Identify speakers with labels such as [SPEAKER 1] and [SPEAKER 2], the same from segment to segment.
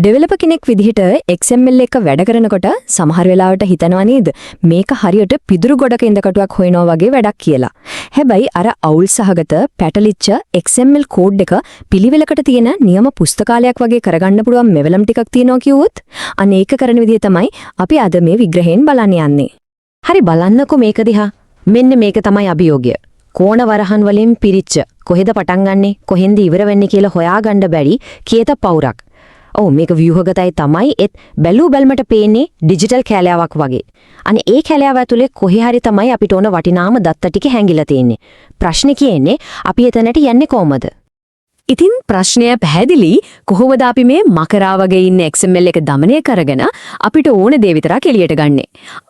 [SPEAKER 1] Developer කෙනෙක් විදිහට XML එක වැඩ කරනකොට සමහර වෙලාවට හිතනවා නේද මේක හරියට පිදුරු ගොඩක ඉඳකටුවක් හොයනවා වගේ වැඩක් කියලා. හැබැයි අර අවුල් සහගත පැටලිච්ච XML කෝඩ් එක පිළිවෙලකට තියෙන නියම පුස්තකාලයක් වගේ කරගන්න පුළුවන් මෙවලම් ටිකක් තියෙනවා කිව්වොත් අනේක කරන විදිය තමයි අපි අද මේ විග්‍රහයෙන් බලන්න යන්නේ.
[SPEAKER 2] හරි බලන්නකෝ මේක දිහා. මෙන්න මේක තමයි අභියෝගය. කෝණ වරහන් වලින් පිරිච්ච කොහෙද පටන් ගන්නෙ කොහෙන්ද ඉවර වෙන්නේ කියලා හොයාගන්න බැරි කීත පවුරක්. ඔව් මේක ව්‍යුහගතයි තමයි ඒත් බැලු බැලමට පේන්නේ ඩිජිටල් කැලෑවක් වගේ. අනේ ඒ කැලෑව ඇතුලේ කොහේ හරි තමයි අපිට ඕන වටිනාම දත්ත ටික හැංගිලා තියෙන්නේ. ප්‍රශ්නේ කියන්නේ අපි එතනට යන්නේ කොහමද?
[SPEAKER 1] ඉතින් ප්‍රශ්නය පැහැදිලි කොහොමද අපි මේ මකරා වගේ ඉන්න XML එක দমনය කරගෙන අපිට ඕන දේ විතරක් එළියට ගන්නෙ.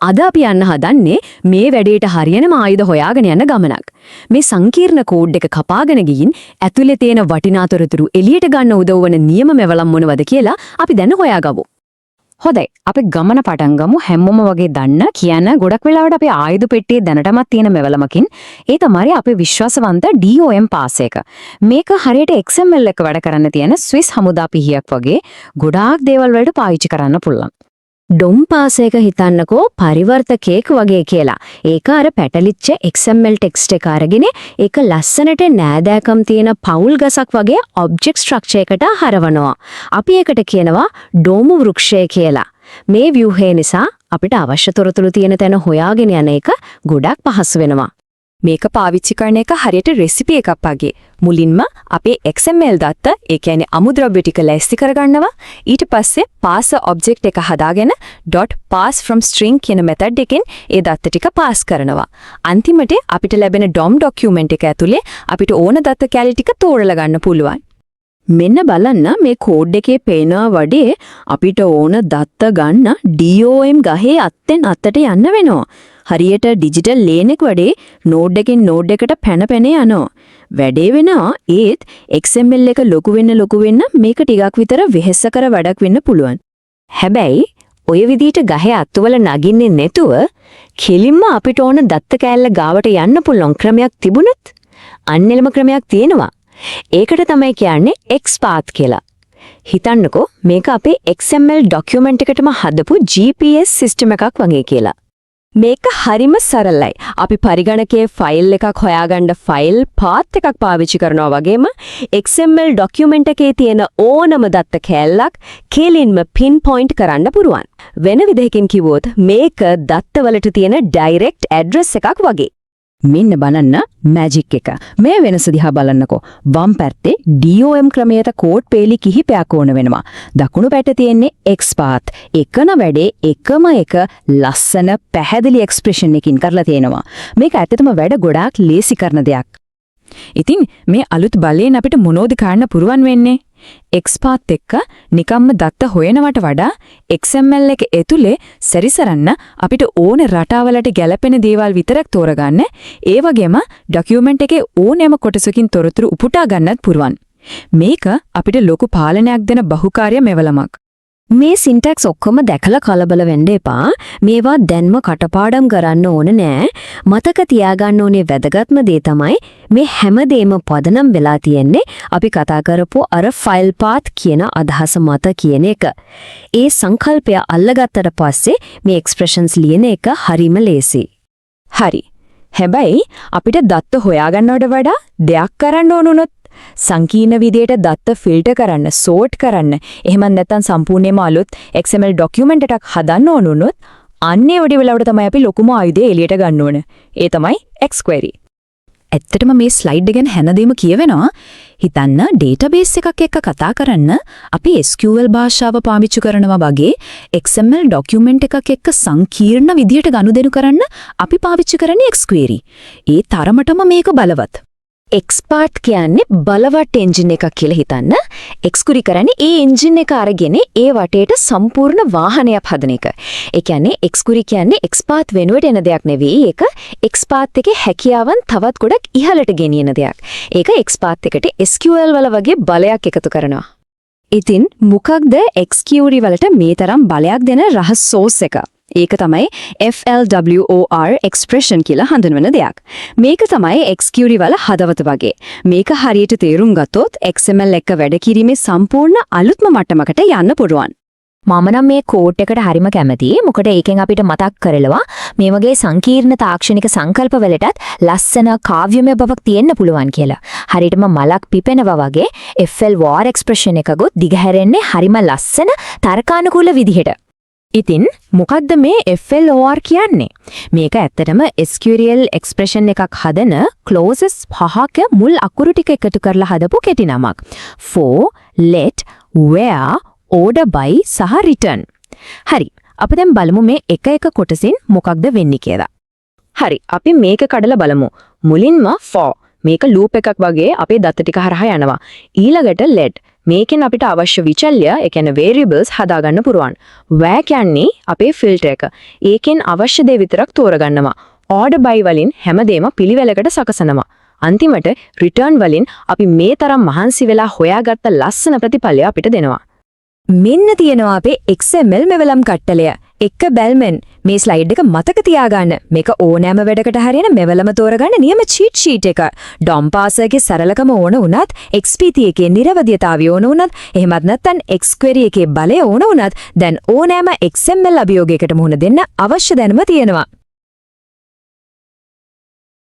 [SPEAKER 1] අද අපි යන්න හදන්නේ මේ වැඩේට හරියනම ආයුධ හොයාගෙන යන ගමනක්. මේ සංකීර්ණ කෝඩ් එක කපාගෙන ගිහින් ඇතුලේ තියෙන වටිනා තොරතුරු එළියට ගන්න උදව් වෙන නියම මෙවලම් මොනවද කියලා අපි දැන් හොයාගමු.
[SPEAKER 2] හොඳයි අපි ගමන පටන් ගමු. හැමෝම වගේ දන්න කියන ගොඩක් වෙලාවට අපේ ආයුධ පෙට්ටියේ දැනටමත් තියෙන මෙවලමකින් ඒ තමයි අපේ විශ්වාසවන්ත DOM පාස් එක. මේක හරියට XML එක වැඩ කරන්න තියෙන ස්විස් හමුදා පිහියක් වගේ ගොඩාක් දේවල් වලට පාවිච්චි කරන්න පුළුවන්.
[SPEAKER 1] DOM පාස් එක හිතන්නකෝ පරිවර්තකයක් වගේ කියලා. ඒක අර පැටලිච්ච XML ටෙක්ස්ට් එක අරගෙන ඒක ලස්සනට නෑදෑකම් තියෙන පවුල් ගසක් වගේ ඔබ්ජෙක්ට් ස්ට්‍රක්චර් එකට හරවනවා. අපි ඒකට කියනවා DOM වෘක්ෂය කියලා. මේ ව්‍යුහය නිසා අපිට අවශ්‍ය තොරතුරු තියෙන තැන හොයාගෙන යන එක ගොඩක් පහසු වෙනවා. මේක පාවිච්චි කරන එක හරියට රෙසිපි එකක් වගේ. මුලින්ම අපේ XML දත්ත, ඒ කියන්නේ අමුද්‍රව්‍ය ටික ලෑස්ති කරගන්නවා. ඊට පස්සේ pass object එක හදාගෙන .pass_from_string කියන method එකෙන් ඒ දත්ත ටික pass කරනවා. අන්තිමට අපිට ලැබෙන DOM document එක ඇතුලේ අපිට ඕන දත්ත කැලි ටික තෝරලා ගන්න පුළුවන්. මෙන්න බලන්න මේ කෝඩ් එකේ පේනවා වඩේ අපිට ඕන දත්ත ගන්න DOM ගහේ අත්තෙන් අත්තට යන්න වෙනවා. හරියට ඩිජිටල් ලේන් එක වඩේ නෝඩ් එකෙන් නෝඩ් එකට පැන යනවා. වැඩේ වෙනවා ඒත් XML එක ලොකු වෙන්න මේක ටිකක් විතර වෙහෙසකර වැඩක් වෙන්න පුළුවන්. හැබැයි ඔය විදිහට ගහේ අත්වල නගින්නේ නැතුව කෙලින්ම අපිට ඕන දත්ත කෑල්ල ගාවට යන්න පුළුවන් ක්‍රමයක් තිබුණොත් අන්නෙලම ක්‍රමයක් තියෙනවා. ඒකට තමයි කියන්නේ XPath කියලා. හිතන්නකෝ මේක අපේ XML ડોකියුමන්ට් එකටම හදපු GPS සිස්ටම් එකක් වගේ කියලා. මේක හරිම සරලයි. අපි පරිගණකයේ ෆයිල් එකක් හොයාගන්න ෆයිල් පාත් එකක් පාවිච්චි කරනවා වගේම XML ડોකියුමන්ට් එකේ තියෙන ඕනම දත්ත කෑල්ලක් කෙලින්ම පින් පොයින්ට් කරන්න පුරුවන්. වෙන විදිහකින් කිව්වොත් මේක දත්තවලට තියෙන ඩයිරෙක්ට් ඇඩ්‍රස් එකක් වගේ.
[SPEAKER 2] මෙන්න බලන්න මැජික් එක. මේ වෙනස දිහා බලන්නකෝ. වම් පැත්තේ DOM ක්‍රමයට කෝඩ් පේලි කිහිපයක් ඕන වෙනවා. දකුණු පැත්තේ තියෙන්නේ XPath. එකන වැඩේ එකම එක ලස්සන පැහැදිලි එක්ස්ප්‍රෙෂන් එකකින් කරලා තියෙනවා. මේක ඇත්තටම වැඩ ගොඩාක් ලේසි කරන දෙයක්.
[SPEAKER 3] ඉතින් මේ අලුත් බලයෙන් අපිට මොනෝද කරන්න පුරුවන් වෙන්නේ? XPath එක්ක නිකම්ම දත්ත හොයනවට වඩා XML එක ඇතුලේ සැරිසරන්න අපිට ඕන රටාවලට ගැලපෙන දේවල් විතරක් තෝරගන්න. ඒ වගේම ડોකියුමන්ට් එකේ ඕනෑම කොටසකින් තොරතුරු උපුටා ගන්නත් පුරුවන්. මේක අපිට ලොකු පාලනයක් දෙන බහුකාර්ය මෙවලමක්.
[SPEAKER 1] මේ සින්ටැක්ස් ඔක්කොම දැකලා කලබල වෙන්න එපා. මේවා දැන්ම කටපාඩම් කරන්න ඕන නෑ. මතක තියාගන්න ඕනේ වැදගත්ම දේ තමයි මේ හැමදේම පදනම් වෙලා තියෙන්නේ අපි කතා කරපු අර ෆයිල් පාත් කියන අදහස මත කියන එක. ඒ සංකල්පය අල්ලගත්තට පස්සේ මේ එක්ස්ප්‍රෙෂන්ස් ලියන එක හරිම ලේසි.
[SPEAKER 3] හරි. හැබැයි අපිට දත්ත හොයාගන්නවට වඩා දෙයක් කරන්න ඕනුනොත් සංකීර්ණ විදියට දත්ත ෆිල්ටර් කරන්න, සෝට් කරන්න, එහෙම නැත්නම් සම්පූර්ණයෙන්ම අලුත් XML ડોකියුමන්ට් එකක් හදන්න ඕනුනොත් අන්නේ වඩි වෙලාවට තමයි අපි ලොකුම ආයුධය එළියට ගන්න ඕන. ඒ තමයි XQuery.
[SPEAKER 2] ඇත්තටම මේ ස්ලයිඩ් එකෙන් හැනදීම කියවෙනවා. හිතන්න ඩේටාබේස් එකක් එක්ක කතා කරන්න අපි SQL භාෂාව පාවිච්චි කරනවා වගේ XML ડોකියුමන්ට් එකක් එක්ක සංකීර්ණ විදියට ගනුදෙනු කරන්න අපි පාවිච්චි කරන්නේ XQuery. ඒ තරමටම මේක බලවත්.
[SPEAKER 1] XPath කියන්නේ බලවත් එන්ජින් එකක් කියලා හිතන්න. XQuery කරන්නේ ඒ එන්ජින් එක අරගෙන ඒ වටේට සම්පූර්ණ වාහනයක් හදන එක. ඒ කියන්නේ XQuery කියන්නේ XPath වෙනුවට එන දෙයක් නෙවෙයි. ඒක XPath එකේ හැකියාවන් තවත් ගොඩක් ඉහළට ගෙනියන දෙයක්. ඒක XPath එකට SQL වල වගේ බලයක් එකතු කරනවා. ඉතින් මොකක්ද XQuery වලට මේ තරම් බලයක් දෙන රහස් සෝස් එක? ඒක තමයි FLWOR expression කියලා හඳුන්වන දෙයක්. මේක තමයි XQRI වල හදවත වගේ. මේක හරියට තේරුම් ගත්තොත් XML එක වැඩ කිරීමේ සම්පූර්ණ අලුත්ම මට්ටමකට යන්න පුළුවන්.
[SPEAKER 2] මම නම් මේ කෝට් එකට හරිම කැමතියි. මොකද ඒකෙන් අපිට මතක් කරලවා මේ වගේ සංකීර්ණ තාක්ෂණික සංකල්ප වලටත් ලස්සන කාව්‍යමය බවක් තියෙන්න පුළුවන් කියලා. හරියටම මලක් පිපෙනවා වගේ FL war expression එකගොත් දිගහැරෙන්නේ හරිම ලස්සන තර්කානුකූල විදිහට. ඉතින් මොකද්ද මේ FLOR කියන්නේ? මේක ඇත්තටම SQL expression එකක් හදන clauses 5ක මුල් අකුරු ටික එකතු කරලා හදපු කෙටි නමක්. for, let, where, order by සහ return. හරි. අපි දැන් බලමු මේ එක එක කොටසින් මොකක්ද වෙන්නේ කියලා. හරි. අපි මේක කඩලා බලමු. මුලින්ම for මේක loop එකක් වගේ අපේ දත්ත ටික හරහා යනවා. ඊළඟට let මේකෙන් අපිට අවශ්‍ය විචල්්‍ය, ඒ කියන්නේ variables හදාගන්න පුරුවන්. where කියන්නේ අපේ filter එක. ඒකෙන් අවශ්‍ය දේ විතරක් තෝරගන්නවා. order by වලින් හැමදේම පිළිවෙලකට සකසනවා. අන්තිමට return වලින් අපි මේ තරම් මහන්සි වෙලා හොයාගත්ත ලස්සන ප්‍රතිඵලය අපිට දෙනවා. මෙන්න තියෙනවා අපේ XML මෙවලම් කට්ටලය. එක බැල්මෙන් මේ ස්ලයිඩ් එක මතක තියාගන්න. මේක ඕනෑම වැඩකට හරියන මෙවලම තෝරගන්න නියම චීට් ෂීට් එක. DOM පාසර්ගේ සරලකම ඕන වුණත්, XPT එකේ නිර්වදියතාවය ඕන වුණත්, එහෙමත් නැත්නම් XQuery එකේ බලය ඕන වුණත්, දැන් ඕනෑම XML අභියෝගයකට මුහුණ දෙන්න අවශ්‍ය දැනුම තියෙනවා.